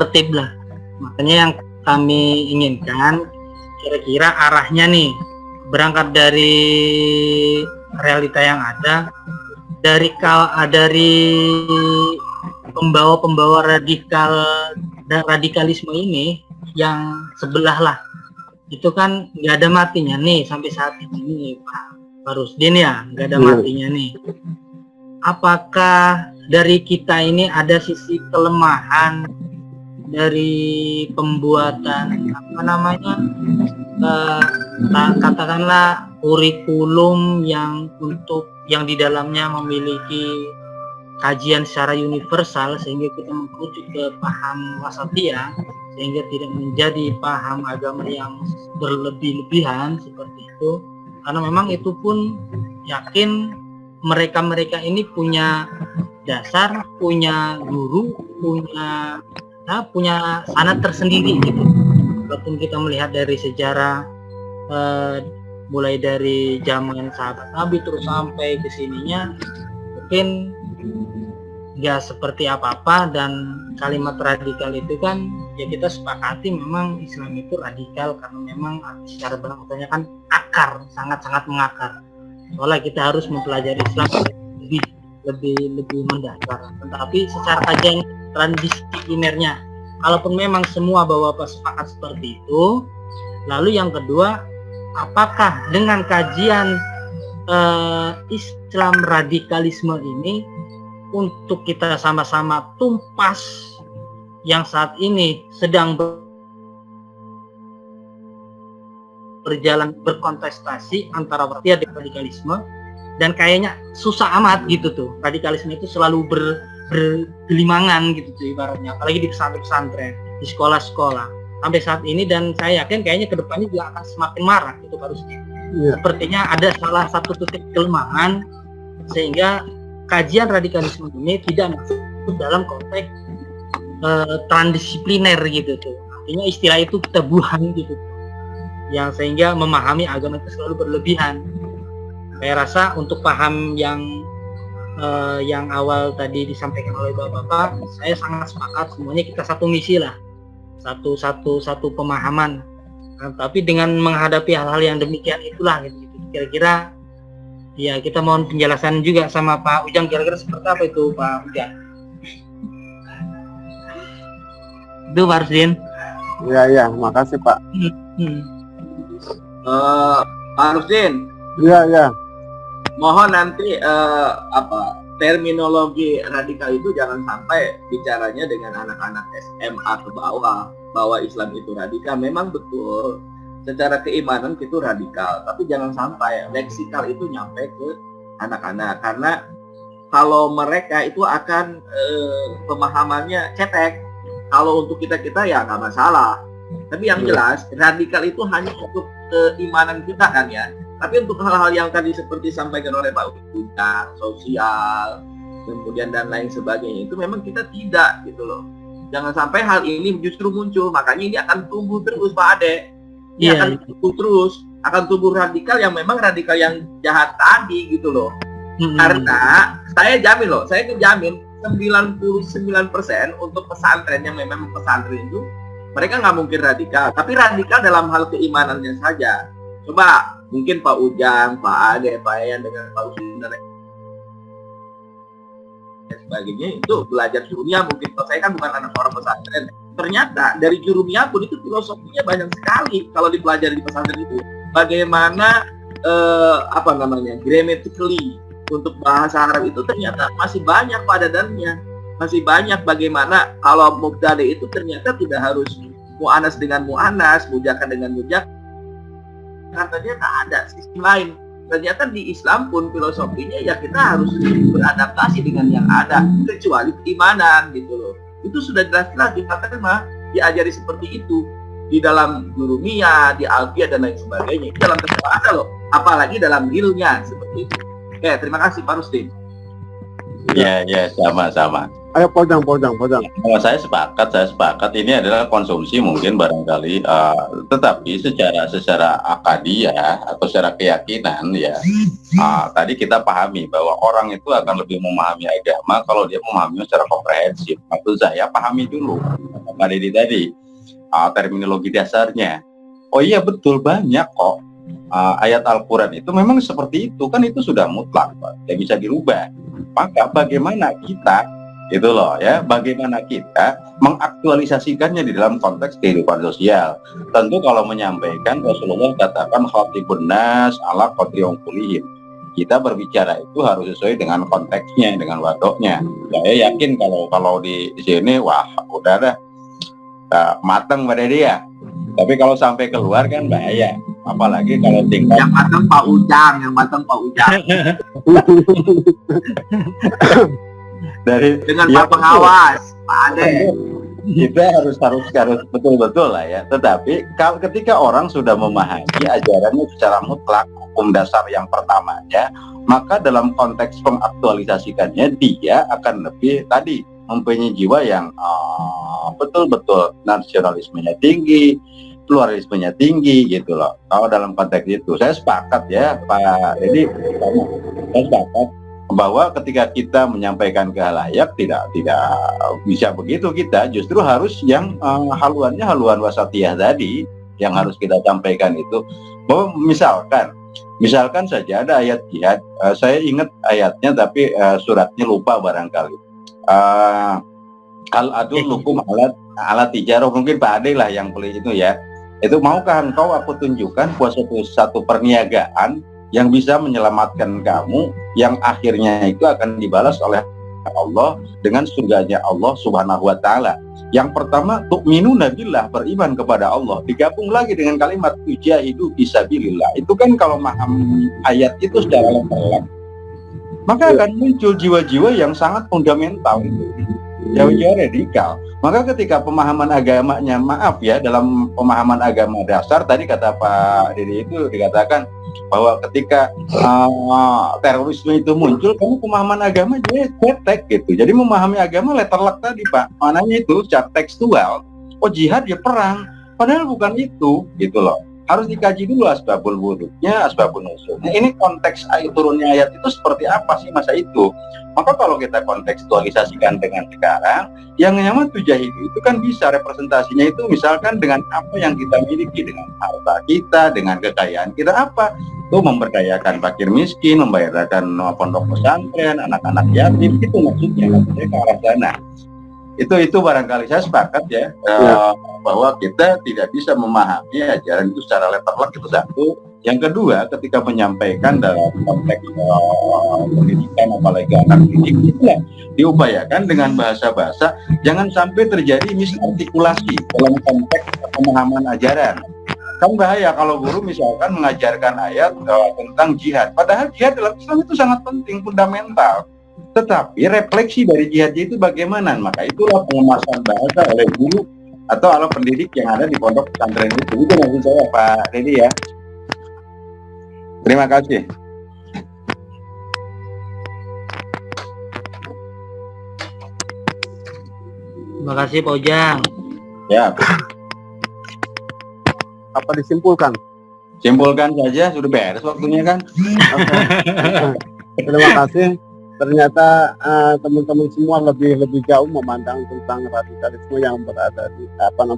tertib lah. Makanya yang kami inginkan kira-kira arahnya nih berangkat dari realita yang ada, dari pembawa radikalisme ini yang sebelah lah, itu kan nggak ada matinya nih sampai saat ini Pak Rusdin ya, nggak ada matinya nih. Apakah dari kita ini ada sisi kelemahan dari pembuatan katakanlah kurikulum yang di dalamnya memiliki kajian secara universal sehingga kita merujuk ke paham wasatiyah sehingga tidak menjadi paham agama yang berlebih-lebihan seperti itu, karena memang itu pun yakin mereka ini punya dasar, punya guru, punya sanad tersendiri gitu. Walaupun kita melihat dari sejarah mulai dari zaman sahabat Nabi terus sampai ke sininya mungkin nggak seperti apa-apa, dan kalimat radikal itu kan ya kita sepakati memang Islam itu radikal karena memang secara bahasanya kan akar, sangat-sangat mengakar. Soalnya kita harus mempelajari Islam lebih mendasar. Tetapi secara kajian transdisiplinernya, kalaupun memang semua Bapak sepakat seperti itu, lalu yang kedua, apakah dengan kajian Islam radikalisme ini untuk kita sama-sama tumpas yang saat ini sedang berjalan berkontestasi antara wasatiyah dan radikalisme, dan kayaknya susah amat gitu tuh, radikalisme itu selalu bergelimangan gitu tuh ibaratnya, apalagi di pesantren-pesantren, di sekolah-sekolah sampai saat ini, dan saya yakin kayaknya kedepannya juga akan semakin marak itu harusnya. Sepertinya ada salah satu titik kelemahan sehingga kajian radikalisme ini tidak masuk dalam konteks transdisipliner gitu tuh. Artinya istilah itu kita buang gitu tuh, yang sehingga memahami agama itu selalu berlebihan. Saya rasa untuk paham yang awal tadi disampaikan oleh Bapak, saya sangat sepakat, semuanya kita satu misi lah, satu pemahaman. Tapi dengan menghadapi hal-hal yang demikian itulah gitu. Kira-kira ya kita mohon penjelasan juga sama Pak Ujang, kira-kira seperti apa itu Pak Ujang? Itu Pak Rusdin. Ya, makasih Pak. Pak Rusdin. Ya. Mohon nanti terminologi radikal itu jangan sampai bicaranya dengan anak-anak SMA ke bawah bahwa Islam itu radikal. Memang betul secara keimanan itu radikal, tapi jangan sampai leksikal itu nyampe ke anak-anak, karena kalau mereka itu akan pemahamannya cetek. Kalau untuk kita ya nggak masalah, tapi yang jelas radikal itu hanya untuk keimanan kita kan ya. Tapi untuk hal-hal yang tadi seperti disampaikan oleh Pak Ujang, sosial, kemudian dan lain sebagainya, itu memang kita tidak gitu loh. Jangan sampai hal ini justru muncul, makanya ini akan tumbuh terus Pak Ade. Ini akan tumbuh terus, akan tumbuh radikal yang memang radikal yang jahat tadi gitu loh. Karena saya jamin loh, saya jamin 99% untuk pesantren yang memang pesantren itu mereka nggak mungkin radikal, tapi radikal dalam hal keimanannya saja. Coba mungkin Pak Ujang, Pak Ade, Pak Yan dengan Pak Usin dan sebagainya itu belajar jurumiyah, mungkin kalau saya kan bukan anak orang pesantren, ternyata dari jurumiyah pun itu filosofinya banyak sekali kalau dipelajari di pesantren itu. Bagaimana grammatically untuk bahasa Arab itu ternyata masih banyak padadannya, masih banyak bagaimana kalau mubtada itu ternyata tidak harus mu'anas dengan mu'anas, mujakan dengan mujak, katanya tak ada sistem lain. Ternyata di Islam pun filosofinya ya kita harus beradaptasi dengan yang ada, kecuali keimanan gitu loh. Itu sudah jelas-jelas dikatakan diajari seperti itu di dalam jurumiyah, di alfiyah dan lain sebagainya. Itu dalam kesalahan ada loh, apalagi dalam ilmunya seperti itu. Oke, terima kasih Pak Rustin. Ya, sama-sama. Ayo pojang. Kalau saya sepakat ini adalah konsumsi mungkin barangkali, tetapi secara akadiyah atau secara keyakinan ya, tadi kita pahami bahwa orang itu akan lebih memahami agama kalau dia memahami secara komprehensif. Maksud saya pahami dulu Pak Dedi tadi terminologi dasarnya. Oh iya betul, banyak kok ayat Al-Quran itu memang seperti itu, kan itu sudah mutlak Pak, tidak bisa dirubah. Maka bagaimana kita itu loh ya, bagaimana kita mengaktualisasikannya di dalam konteks kehidupan sosial. Tentu kalau menyampaikan, Rasulullah katakan khatibun nas ala qadri unqulihim. Kita berbicara itu harus sesuai dengan konteksnya, dengan wadoknya. Saya yakin kalau di sini wah udah dah mateng pada dia. Tapi kalau sampai keluar kan bahaya. Apalagi kalau tinggal yang mateng Pak Ujang. Dengan Pak Pengawas, Pak Ade. Kita harus betul-betul lah ya. Tetapi ketika orang sudah memahami ajarannya secara mutlak, hukum dasar yang pertamanya, maka dalam konteks pengaktualisasikannya dia akan lebih tadi mempunyai jiwa yang betul-betul nasionalismenya tinggi, pluralismenya tinggi gitu loh. Kalau dalam konteks itu saya sepakat ya Pak. Jadi saya sepakat bahwa ketika kita menyampaikan ke halayak tidak bisa begitu, kita justru harus yang haluan wasatiyah tadi yang harus kita sampaikan itu. Bahwa misalkan saja ada ayat jihad, saya ingat ayatnya tapi suratnya lupa barangkali. Al-adullukum ala tijarah, mungkin Pak Ade lah yang beli itu ya. Itu maukah engkau aku tunjukkan satu perniagaan yang bisa menyelamatkan kamu, yang akhirnya itu akan dibalas oleh Allah dengan surganya Allah Subhanahu wa Ta'ala. Yang pertama, tu'minuna billah, beriman kepada Allah, digabung lagi dengan kalimat tujahidu fisabilillah. Itu kan kalau memahami ayat itu secara lengkap, maka akan muncul jiwa-jiwa yang sangat fundamental itu, jiwa-jiwa radikal. Maka ketika pemahaman agamanya, maaf ya, dalam pemahaman agama dasar tadi kata Pak Dedi itu dikatakan bahwa ketika terorisme itu muncul, kamu pemahaman agama jadi cetek gitu. Jadi memahami agama letterlock tadi Pak, mananya itu secara tekstual. Oh jihad ya perang, padahal bukan itu gitu loh. Harus dikaji dulu asbabul wurudnya, asbabun nuzulnya. Ini konteks turunnya ayat itu seperti apa sih masa itu? Maka kalau kita kontekstualisasikan dengan sekarang, yang nyaman tujahidu itu kan bisa representasinya itu misalkan dengan apa yang kita miliki, dengan harta kita, dengan kekayaan kita apa? Itu memberdayakan fakir miskin, membayarkan pondok pesantren, anak-anak yatim, itu maksudnya ke arah sana. Itu barangkali saya sepakat ya, bahwa kita tidak bisa memahami ajaran itu secara letterlock, itu satu. Yang kedua, ketika menyampaikan dalam konteks pendidikan apalagi anak didik, itulah diupayakan dengan bahasa-bahasa, jangan sampai terjadi misartikulasi dalam konteks pemahaman ajaran. Kan bahaya kalau guru misalkan mengajarkan ayat tentang jihad. Padahal jihad dalam Islam itu sangat penting, fundamental. Tetapi refleksi dari jihadnya itu bagaimana? Maka itulah pengemasan bahasa oleh guru atau oleh pendidik yang ada di pondok pesantren itu. Itu maksud saya Pak Dedi ya. Terima kasih. Terima kasih Pak Ujang. Ya, Apa disimpulkan? simpulkan saja, sudah beres waktunya kan. Terima kasih. Ternyata teman-teman semua lebih jauh memandang tentang radikalisme yang berada di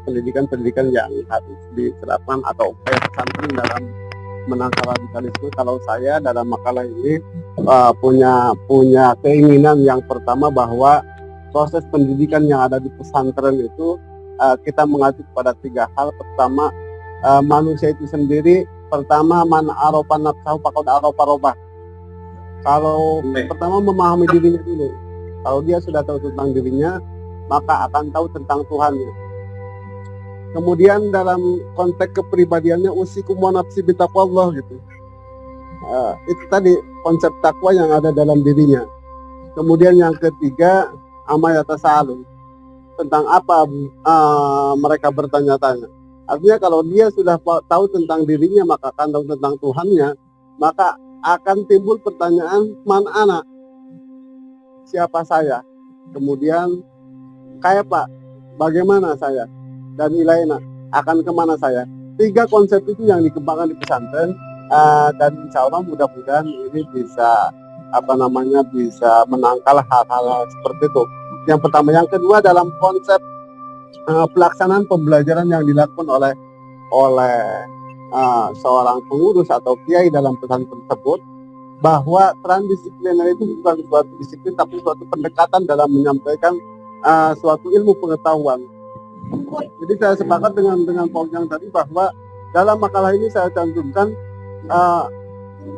pendidikan yang harus diterapkan atau upaya pesantren dalam menangkal radikalisme. Kalau saya dalam makalah ini punya keinginan yang pertama bahwa proses pendidikan yang ada di pesantren itu kita mengacu pada 3 hal. Pertama, manusia itu sendiri, pertama man arofa nafsahu faqad arofa rabbah. Kalau pertama memahami dirinya dulu. Kalau dia sudah tahu tentang dirinya, maka akan tahu tentang Tuhannya. Kemudian dalam konteks kepribadiannya, usikum wa nafsi bitaqwallah gitu. Itu tadi konsep takwa yang ada dalam dirinya. Kemudian yang ketiga, amayatasa'alun. Tentang apa mereka bertanya-tanya. Artinya kalau dia sudah tahu tentang dirinya, maka akan tahu tentang Tuhannya, maka akan timbul pertanyaan, man ana? Siapa saya? Kemudian, kayak Pak, bagaimana saya? Dan ilaina, akan kemana saya? 3 konsep itu yang dikembangkan di pesantren, dan insya Allah mudah-mudahan ini bisa bisa menangkal hal-hal seperti itu. Yang pertama. Yang kedua, dalam konsep pelaksanaan pembelajaran yang dilakukan oleh seorang pengurus atau kiai dalam pesantren tersebut, bahwa transdisipliner itu bukan suatu disiplin tapi suatu pendekatan dalam menyampaikan suatu ilmu pengetahuan. Jadi saya sepakat dengan Pak Ujang tadi bahwa dalam makalah ini saya cantumkan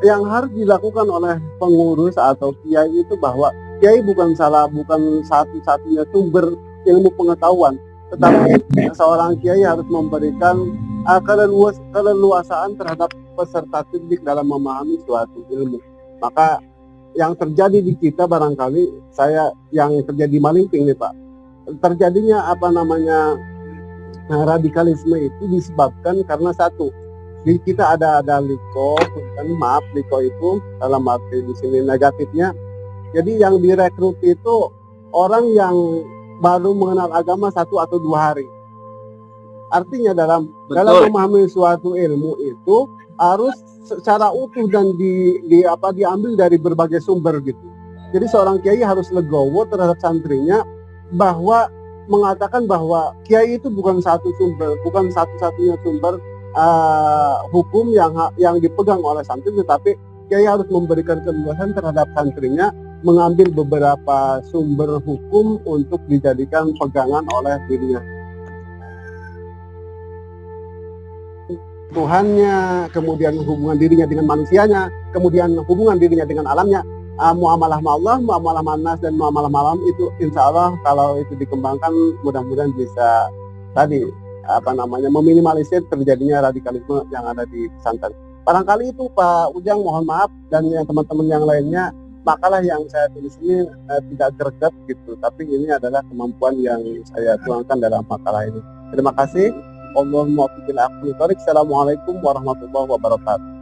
yang harus dilakukan oleh pengurus atau kiai itu bahwa kiai bukan satu-satunya sumber ilmu pengetahuan, tetapi seorang kiai harus memberikan keleluasaan terhadap peserta didik dalam memahami suatu ilmu. Maka yang terjadi di kita barangkali yang terjadi di Malingping nih Pak, terjadinya radikalisme itu disebabkan karena satu, di kita ada liko, liko itu dalam arti di sini negatifnya. Jadi yang direkrut itu orang yang baru mengenal agama 1 atau 2 hari. Artinya dalam memahami suatu ilmu itu harus secara utuh dan diambil dari berbagai sumber gitu. Jadi seorang kiai harus legowo terhadap santrinya bahwa mengatakan bahwa kiai itu bukan satu-satunya sumber hukum yang dipegang oleh santri, tetapi kiai harus memberikan keluasan terhadap santrinya mengambil beberapa sumber hukum untuk dijadikan pegangan oleh dirinya. Tuhannya, kemudian hubungan dirinya dengan manusianya, kemudian hubungan dirinya dengan alamnya, muamalah Allah, muamalah manas, dan muamalah malam itu insya Allah kalau itu dikembangkan mudah-mudahan bisa meminimalisir terjadinya radikalisme yang ada di pesantren. Barangkali itu Pak Ujang, mohon maaf, dan yang teman-teman yang lainnya, makalah yang saya tulis ini tidak greget gitu, tapi ini adalah kemampuan yang saya tuangkan dalam makalah ini. Terima kasih. Assalamualaikum warahmatullahi wabarakatuh.